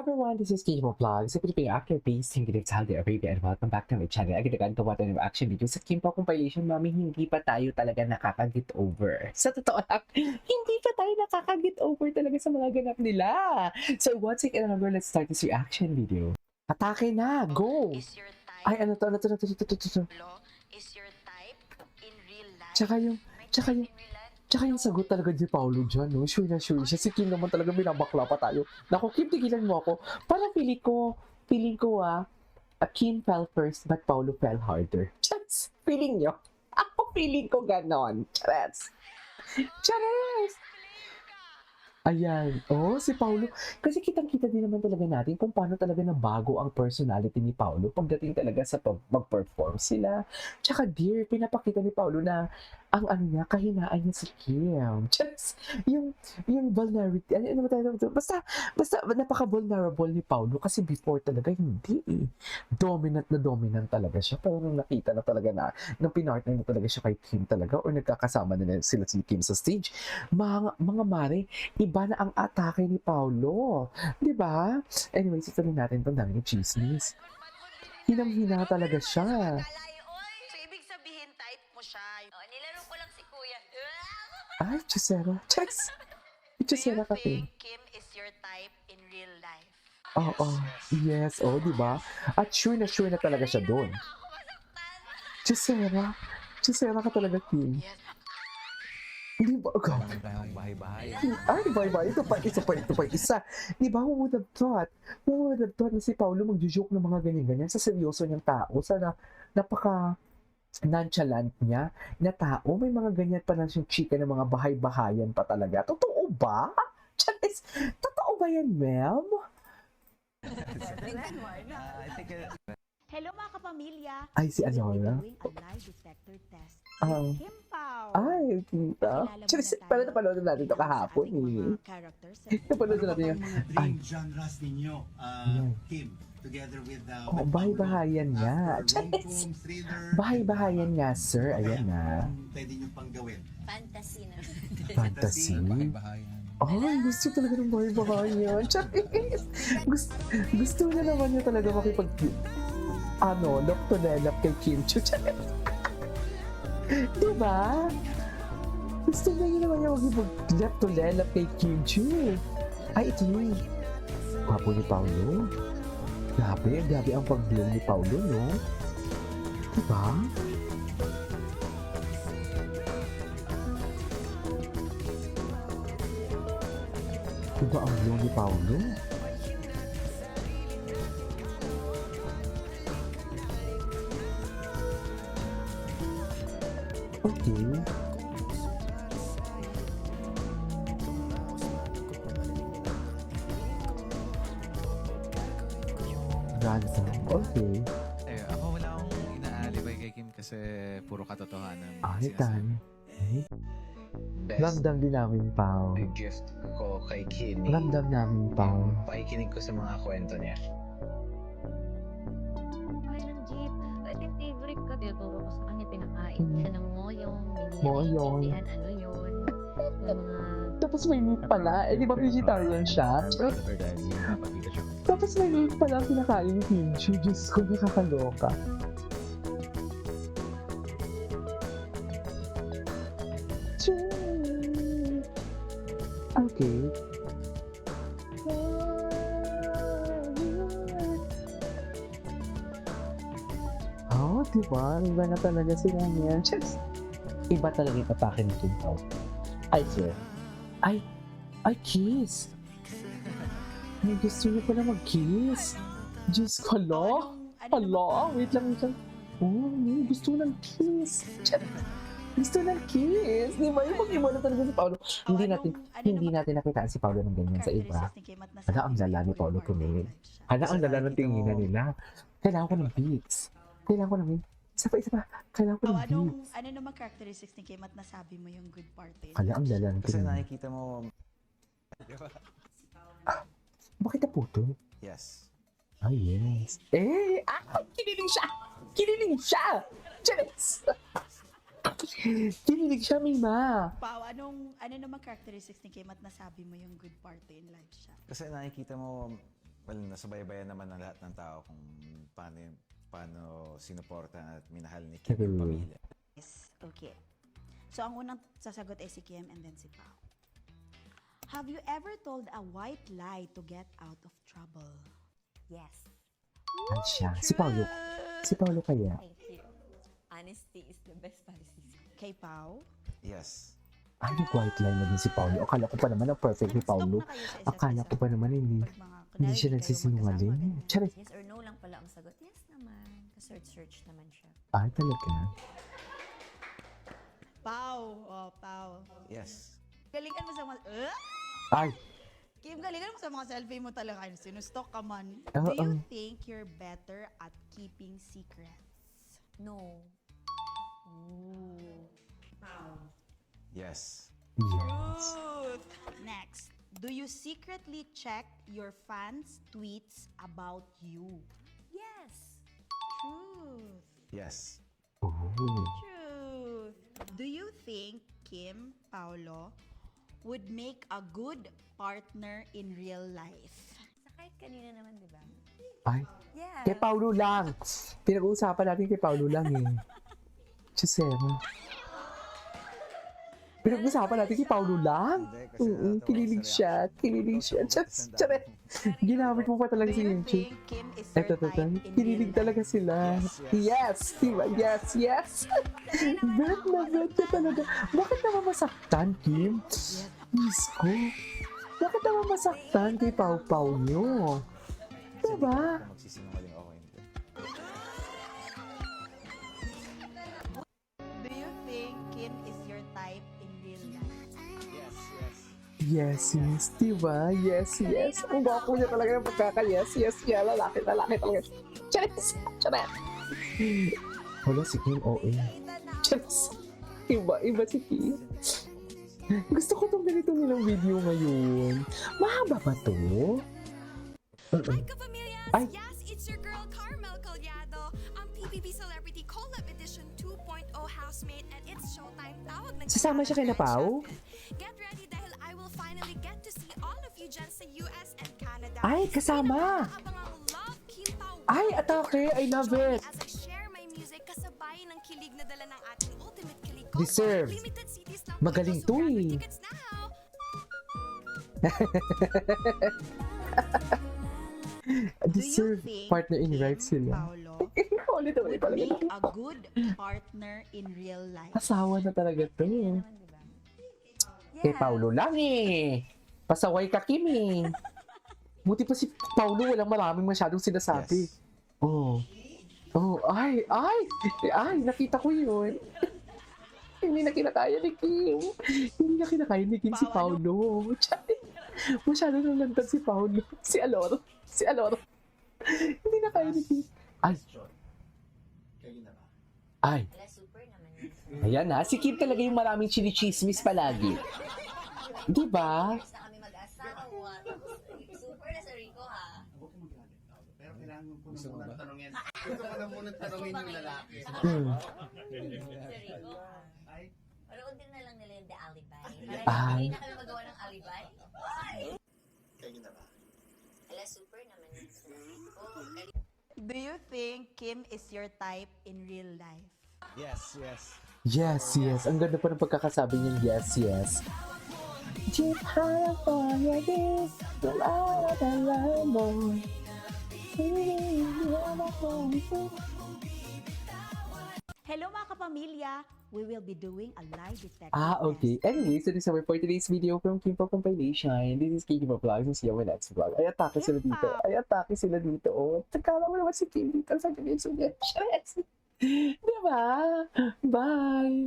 everyone, this is Kimo Vlog. Sa Pilipino actor based in Saudi Arabia and welcome back to my channel. Agad gawa tayo ng action video sa Kimpo compilation. Mami, hindi pa tayo talaga nakaka-get over. Sa totoo lang, hindi pa tayo nakaka-get over talaga sa mga ganap nila. So once again, let's start this reaction video. Atake na! Go! Is your type Ay, ano to? law? Is your type in real life? Tsaka yung, Tsaka yung sagot talaga ni Paolo dyan, no? Sure na sure siya. Si Kim naman talaga binabakla pa tayo. Naku, Kim, tigilan mo ako. Parang feeling ko Kim fell first, but Paolo fell harder. Chats! Feeling nyo? Ako feeling ko ganon. Chats! Chats! Ayan. Oh, si Paolo. Kasi kitang-kita din naman talaga natin kung paano talaga nabago ang personality ni Paolo pagdating talaga sa mag-perform sila. Tsaka dear, pinapakita ni Paolo na ang ano niya, kahinaan niya si Kim. Just, yung vulnerability, ano ba tayo? Basta, napaka-vulnerable ni Paolo kasi before talaga hindi eh. Dominant talaga siya. Pero nung nakita na talaga na, nung pinartner na talaga siya kay Kim talaga or nagkakasama na sila si Kim sa stage, mga mare, iba na ang atake ni Paolo. Di ba? Anyway, ituloy natin itong daming chismis. Hinang-hina talaga siya. So, ibig sabihin, type mo siya. Oh, nilaro ko lang si kuya. Ay, Chisera. Checks! Do Chisera you ka think Kim is your type in real life? Oo. Yes, oh, di ba? At sure na talaga siya doon. Ako masaktan. Chisera ka talaga, Kim. Yes. Di ba? Bahay-bahay. Ay, bye-bye. Ito pa isa. Di ba, who would have thought na si Paolo mag-joke ng mga ganyan-ganyan sa seryoso niyang tao, sa napaka nonchalant niya na tao, may mga ganyan pa lang siyang chika ng mga bahay-bahayan pa talaga. Totoo ba? Charis, totoo ba yan, ma'am? I think Hello mga kapamilya! Ay, si We will be Alora. doing a lie detector test Ah. with Kim Pao. Ay, kita. Charis, pala napanood natin ito kahapon Sa ating eh. mga characters. Napanood natin yan. Mga Ay, dream genres ninyo, Yeah. Kim, together with Oh, bahay-bahayan nga. Charis. rom-com, thriller, Bahay-bahayan nga, sir. Ayan na. pwede nyo pang gawin. Fantasy na. Fantasy. bahay-bahayan. Ay, gusto talaga ng bahay-bahayan. Charis. Gusto na naman niya talaga makipag lock to lelap kay Kim Chu. Diba? Gusto na niya naman niya makipag-lap to lelap kay Kim Chu. Ay, ito yun. Gwapo ni Paolo. Grabe ang pag-bloom ni Paolo, no? Diba? Diba ang bloom ni Paolo? Okay. Ganda. Okay. Ako wala akong inaalibay kay Kim kasi puro katotohanan. Ay, sinasabi. tan. Best Ramdam din namin, Pao. gift ko kay Kimi. Ramdam namin, Pao. Pakikinig ko sa mga kwento niya. Ay, ng jeep. Pwede favorite ko. Tinuturo ko sa kanya, pinakain siya ng moyong. Moyong. Yan, ano yun. Yung mga... Tapos may meat pala. Eh, di ba vegetarian siya? Predator dahil nakapagkita siya. Tapos may meat pala ang kinakain ni Kimchi. Diyos ko, nakakaloka. Choo! Okay. Oh, diba? Iba na talaga sila niyan. Just, iba talaga yung atake ni Kim Pao. Ay, sir. Ay, kiss. Ay, gusto niyo pala mag-kiss. Diyos ko, hala. Hala, wait lang. Oh, gusto ng kiss. Gusto ng kiss. Di ba? Yung mag-iba na talaga si Paolo. Hindi natin nakita si Paolo ng ganyan sa iba. Hala, ang lala ni Paolo tumingin. Hala, ang lala ng tinginan nila. Kailangan ko ng beats. Isa pa. Kailangan ko ng beats. Ano naman characteristics ni Kim at nasabi mo yung good part eh? Hala, ang lala ng Kasi tinginan. nakikita mo, Bakit na puto? yes. Ah, yes. Eh! Ah! Kinilig siya! Charis! Kinilig siya, Mima. Pao, ano naman characteristics ni Kim at nasabi mo yung good part in life siya? Kasi nakikita mo, Well, nasubaybayan naman ng lahat ng tao kung paano sinuporta at minahal ni Kim yung True. pamilya. Yes, okay. So, ang unang sasagot ay si Kim and then si Pao. Have you ever told a white lie to get out of trouble? Yes. Ay siya. Si Paolo. Si Paolo kaya? Thank you. Honesty is the best policy. Kay Pao? Yes. Ay, nag-white line na din si Paolo. Akala ko pa naman ang perfect ni Paolo. Akala ko pa naman hindi siya nagsisinungaling. Charit. Yes or no lang pala ang sagot. Yes naman. Search naman siya. Ay, talaga. Pao. Oh, Pao. Yes. Galingan mo sa mga... Ay, Kim, galingan mo sa mga selfie mo talaga. Sinustok ka man. Oo. Do you think you're better at keeping secrets? No. Ooh. Pao. Yes. yes. Truth. Next. Do you secretly check your fans' tweets about you? Yes. Truth. Yes. Oh. Truth. Do you think Kim Paolo would make a good partner in real life? Sa kahit kanina naman, di ba? Ay, Yeah. kay Paolo lang. Pinag-uusapan natin kay Paolo lang eh. Chisema. Pinag-uusapan natin kay Paolo lang. Hindi, kasi natuwa Kinilig sa siya. reaction. Kinilig siya. Tapos, Charet. Ginamit mo pa talaga Do si you Yunchi. think Kim is your Eto, type in kinilig real talaga life? sila. Yes, Yes, diba? Yes, yes. Bet na bet ka talaga. Bakit naman masaktan, Kim? Miss ko. Bakit naman masaktan kay Pau-Pau nyo? Kasi Diba? hindi ko kung magsisinungaling ako hindi. Do you think Kim is your type in real life? Yes, yes. Yes, yes. Diba? Yes, yes. Ang gwapo niya talaga ng pagkaka-yes, yes, yeah. Lalaki talaga. Charis! Charis! Wala si Kim, OA. Charis! Iba si Kim. Gusto ko tong ganito nilang video ngayon. Mahaba ba to? Hi, Kapamilyas! Ay. Yes, it's your girl Carmel Collado, ang PBB Celebrity Collab Edition 2.0 housemate, and it's showtime. Tawag na Sasama siya kay Napao? Get ready dahil I will finally get to see all of you dyan sa US and Canada. Ay, kasama! Abang ang Love Kim Pao Ay, atake! I love it! as I share my music kasabay ng kilig na dala ng ating ultimate kilig Deserve. Limited cities lang Magaling po, so to grab your eh. tickets now. Deserve think partner in Kim right sila. Paolo Ulit would talaga. make a good partner in real life? Asawa na talaga to. Naman, di ba? Kay Paulo lang eh. Pasaway ka, Kim eh. Buti pa si Paulo, walang maraming masyadong sinasabi. Yes. Oh. Oh, ay, nakita ko yun. Hindi na kinakaya ni Kim. Hindi na kinakaya ni Kim si Paulo. Masyado nang lantad si Paulo. Si Aloro. Hindi na kaya ni Kim. Ay, Kayo na ba? ay. Wala, super naman yun. Ayan na, si Kim talaga yung maraming chinichismis palagi. Di ba? Tapos na kami mag-asawa. Super na sa Rico, ha? Huwag kang magalit, Paolo. Pero kailangan mo po munang tanongin. Gusto ko na munang tanongin yung lalaki. Hmm. Sa Rico, ha? Ay, Paroon din na lang nila yung The Alibi. Ay. Para hindi na kami magawa ng alibi. kayo na ba? Wala, super naman yun sa Rico. Do you think Kim is your type in real life? Yes, yes. Yes, yes. Ang ganda pa ng pagkakasabi niyang yes, yes. Jeep California, this wala na mo. Hello mga kapamilya! We will be doing a lie detector Okay. test. Anyway, so this is our for today's video from Kimpo Compilation. This is Kimpo Vlogs. And see you on my next vlog. Ay, atake sila dito. Oh, takala mo naman si Kim dito sa video. So, yes. Diba? Bye!